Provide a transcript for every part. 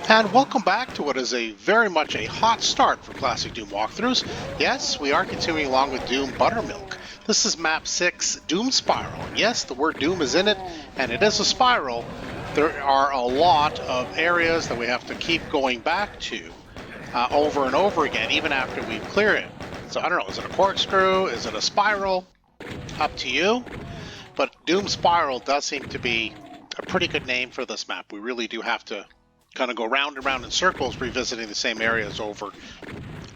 And welcome back to what is very much a hot start for classic Doom walkthroughs. Yes, we are continuing along with Doom Buttermilk. This is map 6, Doom Spiral. And yes, the word Doom is in it, and it is a spiral. There are a lot of areas that we have to keep going back to over and over again, even after we've cleared it. So I don't know, is it a corkscrew? Is it a spiral? Up to you. But Doom Spiral does seem to be a pretty good name for this map. We really do have to kind of go round and round in circles, revisiting the same areas over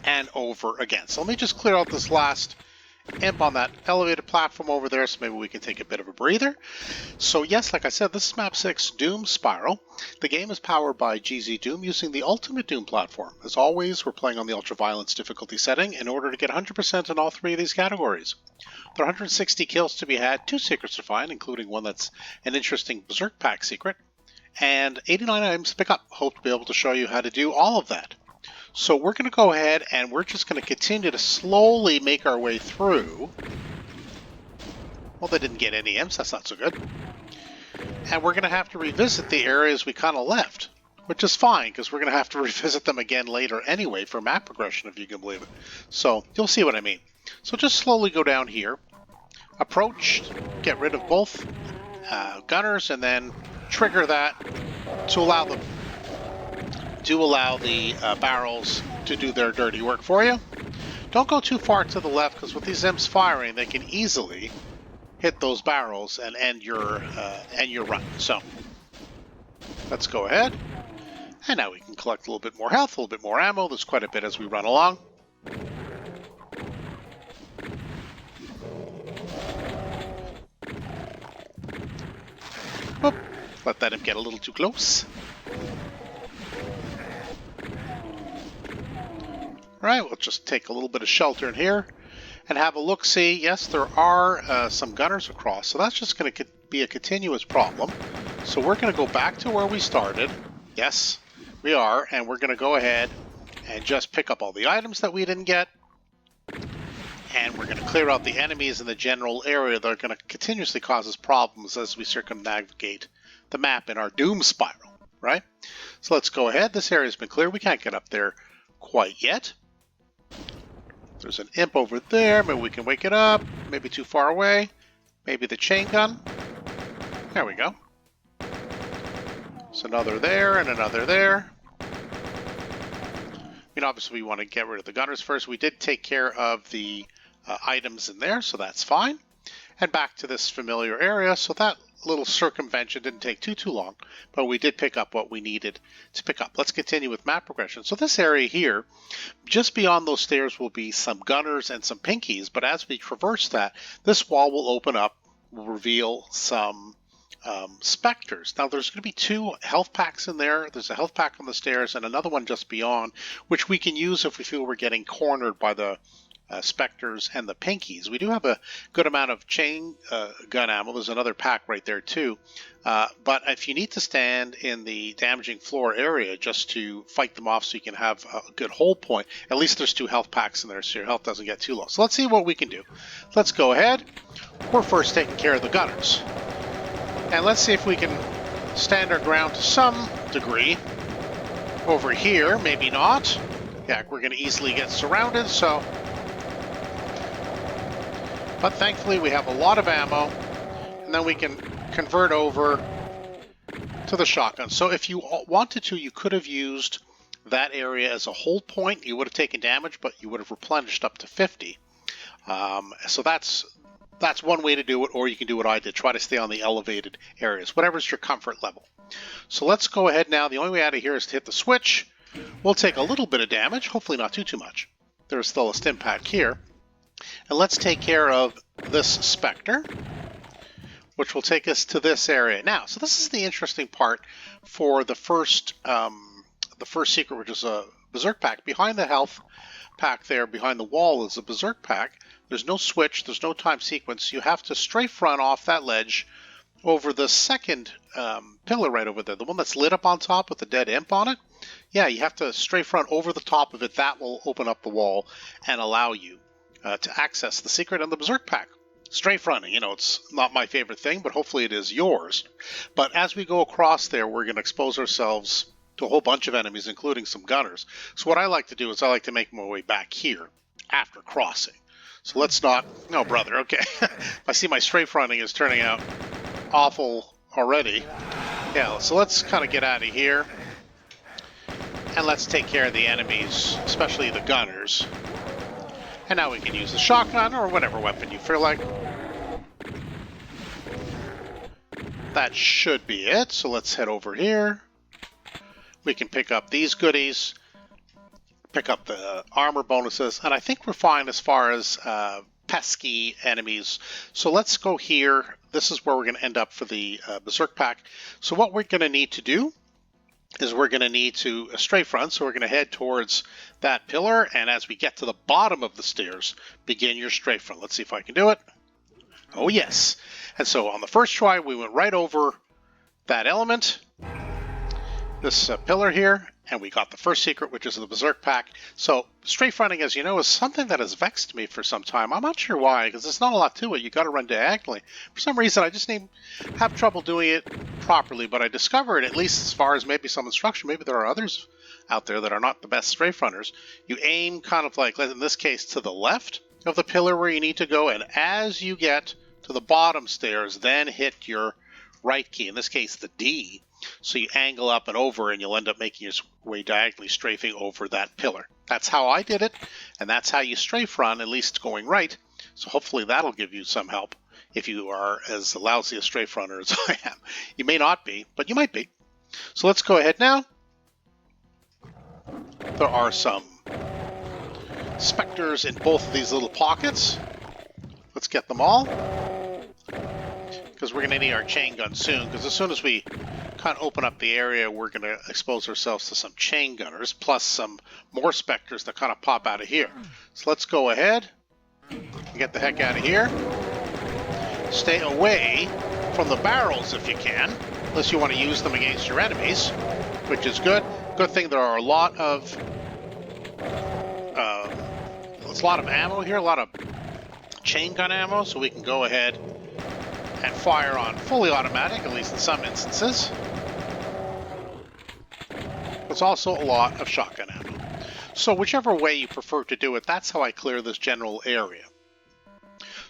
and over again. So let me just clear out this last imp on that elevated platform over there, so maybe we can take a bit of a breather. So yes, like I said, this is map 6, Doom Spiral. The game is powered by GZDoom using the Ultimate Doom platform. As always, we're playing on the Ultra-Violence difficulty setting in order to get 100% in all three of these categories. There are 160 kills to be had, 2 secrets to find, including one that's an interesting Berserk Pack secret, and 89 items to pick up. Hope to be able to show you how to do all of that. So we're going to go ahead and we're just going to continue to slowly make our way through. Well, they didn't get any imps, that's not so good. And we're going to have to revisit the areas we kind of left, which is fine, because we're going to have to revisit them again later anyway for map progression, if you can believe it. So you'll see what I mean. So just slowly go down here, approach, get rid of both gunners, and then trigger that to allow the barrels to do their dirty work for you. Don't go too far to the left, because with these imps firing, they can easily hit those barrels and end your run. So let's go ahead, and now we can collect a little bit more health, a little bit more ammo. There's quite a bit as we run along. Oop, let that imp get a little too close. Alright, we'll just take a little bit of shelter in here and have a look-see. Yes, there are some gunners across, so that's just going to be a continuous problem. So we're going to go back to where we started. Yes, we are, and we're going to go ahead and just pick up all the items that we didn't get. And we're going to clear out the enemies in the general area that are going to continuously cause us problems as we circumnavigate the map in our Doom Spiral, right? So let's go ahead. This area has been cleared. We can't get up there quite yet. There's an imp over there. Maybe we can wake it up. Maybe too far away. Maybe the chain gun. There we go. There's another there and another there. I mean, obviously we want to get rid of the gunners first. We did take care of the items in there, so that's fine. And back to this familiar area, so that little circumvention didn't take too long, but we did pick up what we needed to pick up. Let's continue with map progression. So this area here, just beyond those stairs will be some gunners and some pinkies, but as we traverse that, this wall will open up, will reveal some specters. Now there's going to be 2 health packs in there. There's a health pack on the stairs and another one just beyond, which we can use if we feel we're getting cornered by the specters and the pinkies. We do have a good amount of chain gun ammo. There's another pack right there too. But if you need to stand in the damaging floor area just to fight them off so you can have a good hold point, at least there's 2 health packs in there so your health doesn't get too low. So let's see what we can do. Let's go ahead. We're first taking care of the gunners. And let's see if we can stand our ground to some degree. Over here, maybe not. Yeah, we're going to easily get surrounded, so... But thankfully we have a lot of ammo, and then we can convert over to the shotgun. So if you wanted to, you could have used that area as a hold point. You would have taken damage, but you would have replenished up to 50. So that's one way to do it, or you can do what I did. Try to stay on the elevated areas, whatever's your comfort level. So let's go ahead now. The only way out of here is to hit the switch. We'll take a little bit of damage, hopefully not too much. There's still a stim pack here. And let's take care of this Spectre, which will take us to this area. Now, so this is the interesting part for the first secret, which is a Berserk Pack. Behind the health pack there, behind the wall, is a Berserk Pack. There's no switch, there's no time sequence. You have to strafe run off that ledge over the second pillar right over there, the one that's lit up on top with the dead imp on it. Yeah, you have to strafe run over the top of it. That will open up the wall and allow you to access the secret and the Berserk Pack. Strafe running, you know, it's not my favorite thing, but hopefully it is yours. But as we go across there, we're going to expose ourselves to a whole bunch of enemies, including some gunners. So what I like to do is I like to make my way back here after crossing. So let's not... No, brother, okay. I see my strafe running is turning out awful already. Yeah, so let's kind of get out of here. And let's take care of the enemies, especially the gunners. And now we can use the shotgun or whatever weapon you feel like. That should be it. So let's head over here. We can pick up these goodies, pick up the armor bonuses, and I think we're fine as far as pesky enemies. So let's go here. This is where we're going to end up for the Berserk pack. So what we're going to need to do is we're going to need to strafe run. So we're going to head towards that pillar, and as we get to the bottom of the stairs, begin your strafe run. Let's see if I can do it. Oh yes. And so on the first try, we went right over that element, this pillar here, and we got the first secret, which is the Berserk pack. So strafe running, as you know, is something that has vexed me for some time. I'm not sure why, because there's not a lot to it. You got to run diagonally. For some reason, I just have trouble doing it properly, but I discovered, at least as far as maybe some instruction, maybe there are others out there that are not the best strafe runners. You aim kind of like, in this case, to the left of the pillar where you need to go, and as you get to the bottom stairs, then hit your right key, in this case the D. So you angle up and over, and you'll end up making your way diagonally strafing over that pillar. That's how I did it, and that's how you strafe run, at least going right. So hopefully that'll give you some help if you are as lousy a strafe runner as I am. You may not be, but you might be. So let's go ahead now. There are some specters in both of these little pockets. Let's get them all, because we're going to need our chain gun soon, because as soon as we kind of open up the area, we're going to expose ourselves to some chain gunners, plus some more specters that kind of pop out of here. So let's go ahead and get the heck out of here. Stay away from the barrels if you can, unless you want to use them against your enemies, which is good. Good thing there are a lot of ammo here, a lot of chain gun ammo, so we can go ahead and fire on fully automatic, at least in some instances. There's also a lot of shotgun ammo. So whichever way you prefer to do it, that's how I clear this general area.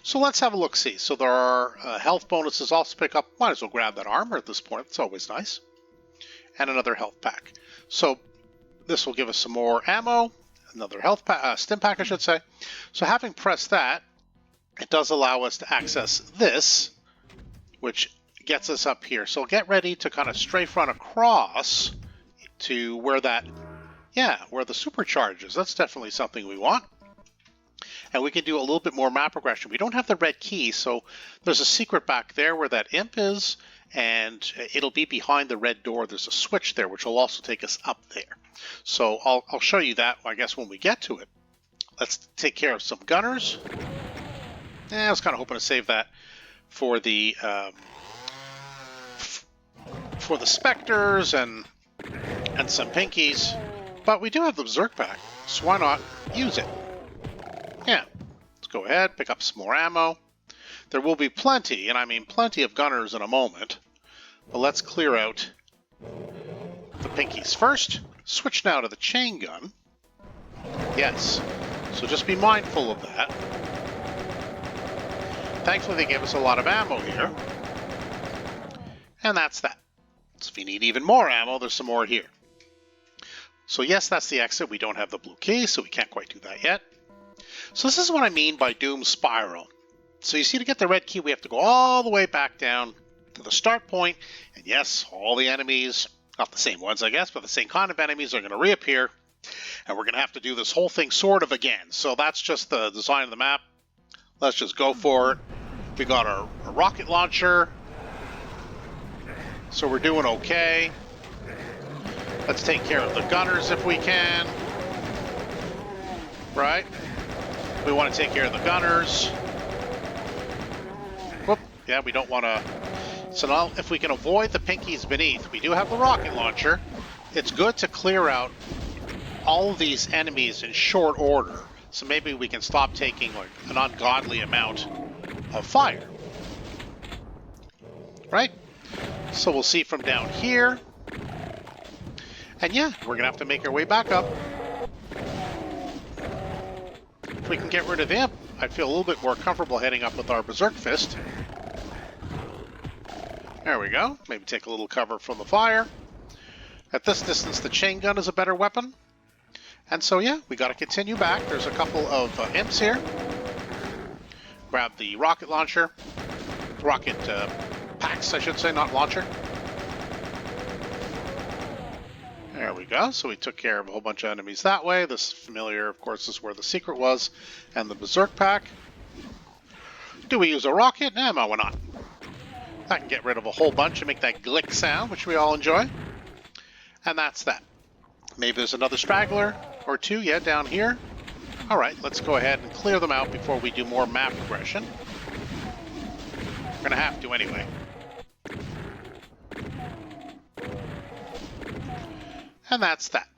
So let's have a look-see. So there are health bonuses also to pick up. Might as well grab that armor at this point. It's always nice. And another health pack. So this will give us some more ammo. Another health pack, stim pack, I should say. So having pressed that, it does allow us to access this, which gets us up here. So get ready to kind of strafe run across to where that, where the supercharge is. That's definitely something we want. And we can do a little bit more map progression. We don't have the red key, so there's a secret back there where that imp is, and it'll be behind the red door. There's a switch there, which will also take us up there. So I'll show you that, I guess, when we get to it. Let's take care of some gunners. I was kind of hoping to save that for the specters and some pinkies, but we do have the Berserk pack, so why not use it? Yeah, let's go ahead, pick up some more ammo. There will be plenty, and I mean plenty of gunners in a moment, but let's clear out the pinkies first. Switch now to the chain gun. Yes, so just be mindful of that. Thankfully, they gave us a lot of ammo here. And that's that. So if you need even more ammo, there's some more here. So yes, that's the exit. We don't have the blue key, so we can't quite do that yet. So this is what I mean by Doom Spiral. So you see, to get the red key, we have to go all the way back down to the start point. And yes, all the enemies, not the same ones, I guess, but the same kind of enemies are going to reappear. And we're going to have to do this whole thing sort of again. So that's just the design of the map. Let's just go for it. We got our rocket launcher. So we're doing okay. Let's take care of the gunners if we can. Right? We want to take care of the gunners. Whoop. Yeah, we don't want to... So now, if we can avoid the pinkies beneath, we do have the rocket launcher. It's good to clear out all of these enemies in short order. So maybe we can stop taking like an ungodly amount of fire. Right? So we'll see from down here. And yeah, we're gonna have to make our way back up. If we can get rid of the imp, I'd feel a little bit more comfortable heading up with our Berserk Fist. There we go. Maybe take a little cover from the fire. At this distance, the chain gun is a better weapon. And so yeah, we got to continue back. There's a couple of imps here. Grab the rocket launcher. Rocket packs, I should say, not launcher. There we go. So we took care of a whole bunch of enemies that way. This familiar, of course, is where the secret was. And the Berserk pack. Do we use a rocket? Nah, why not? I can get rid of a whole bunch and make that glick sound, which we all enjoy. And that's that. Maybe there's another straggler or two, yeah, down here. All right, let's go ahead and clear them out before we do more map progression. We're gonna have to anyway. And that's that.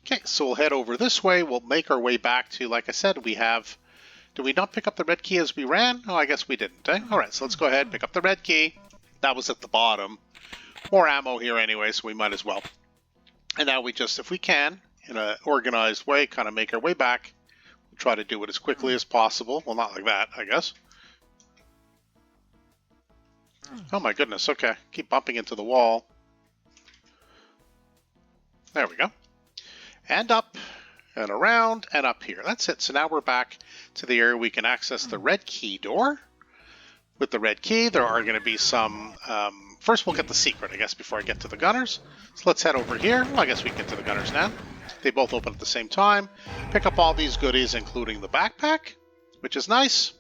Okay, so we'll head over this way. We'll make our way back to, like I said, we have... Did we not pick up the red key as we ran? Oh, I guess we didn't, eh? All right, so let's go ahead and pick up the red key. That was at the bottom. More ammo here anyway, so we might as well. And now we just, if we can, in an organized way, kind of make our way back. We'll try to do it as quickly as possible. Well, not like that, I guess. Oh my goodness, okay. Keep bumping into the wall. There we go. And up, and around, and up here. That's it. So now we're back to the area we can access the red key door. With the red key, there are going to be some... first, we'll get the secret, I guess, before I get to the gunners. So let's head over here. Well, I guess we can get to the gunners now. They both open at the same time. Pick up all these goodies, including the backpack, which is nice.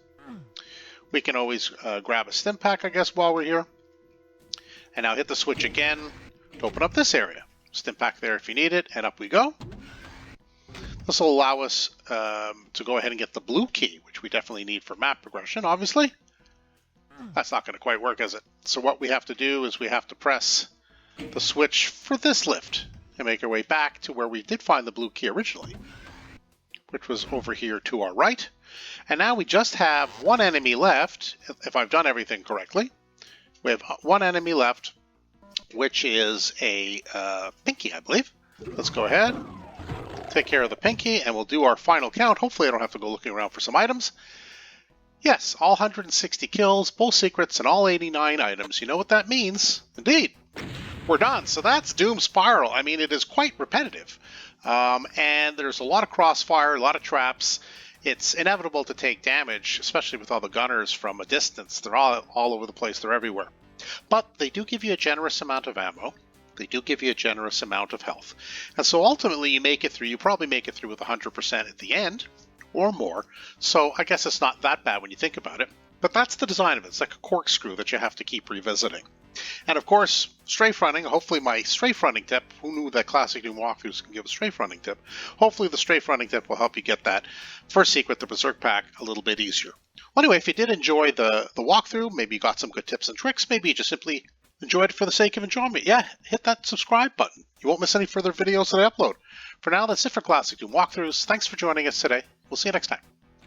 We can always grab a stim pack, I guess, while we're here. And now hit the switch again to open up this area. Stim pack there if you need it, and up we go. This will allow us to go ahead and get the blue key, which we definitely need for map progression, obviously. That's not going to quite work, is it? So what we have to do is we have to press the switch for this lift and make our way back to where we did find the blue key originally, which was over here to our right. And now we just have one enemy left, if I've done everything correctly. We have one enemy left, which is a pinky, I believe. Let's go ahead, take care of the pinky, and we'll do our final count. Hopefully I don't have to go looking around for some items. Yes, all 160 kills, both secrets, and all 89 items. You know what that means? Indeed. We're done. So that's Doom Spiral. I mean, it is quite repetitive. And there's a lot of crossfire, a lot of traps. It's inevitable to take damage, especially with all the gunners from a distance. They're all over the place. They're everywhere. But they do give you a generous amount of ammo. They do give you a generous amount of health. And so ultimately you make it through. You probably make it through with 100% at the end. Or more. So I guess it's not that bad when you think about it. But that's the design of it. It's like a corkscrew that you have to keep revisiting. And of course, strafe running. Hopefully my strafe running tip, who knew that Classic Doom Walkthroughs can give a strafe running tip? Hopefully the strafe running tip will help you get that first secret, the Berserk pack, a little bit easier. Well, anyway, if you did enjoy the walkthrough, maybe you got some good tips and tricks, maybe you just simply enjoyed it for the sake of enjoyment. Yeah, hit that subscribe button. You won't miss any further videos that I upload. For now, that's it for Classic Doom Walkthroughs. Thanks for joining us today. We'll see you next time.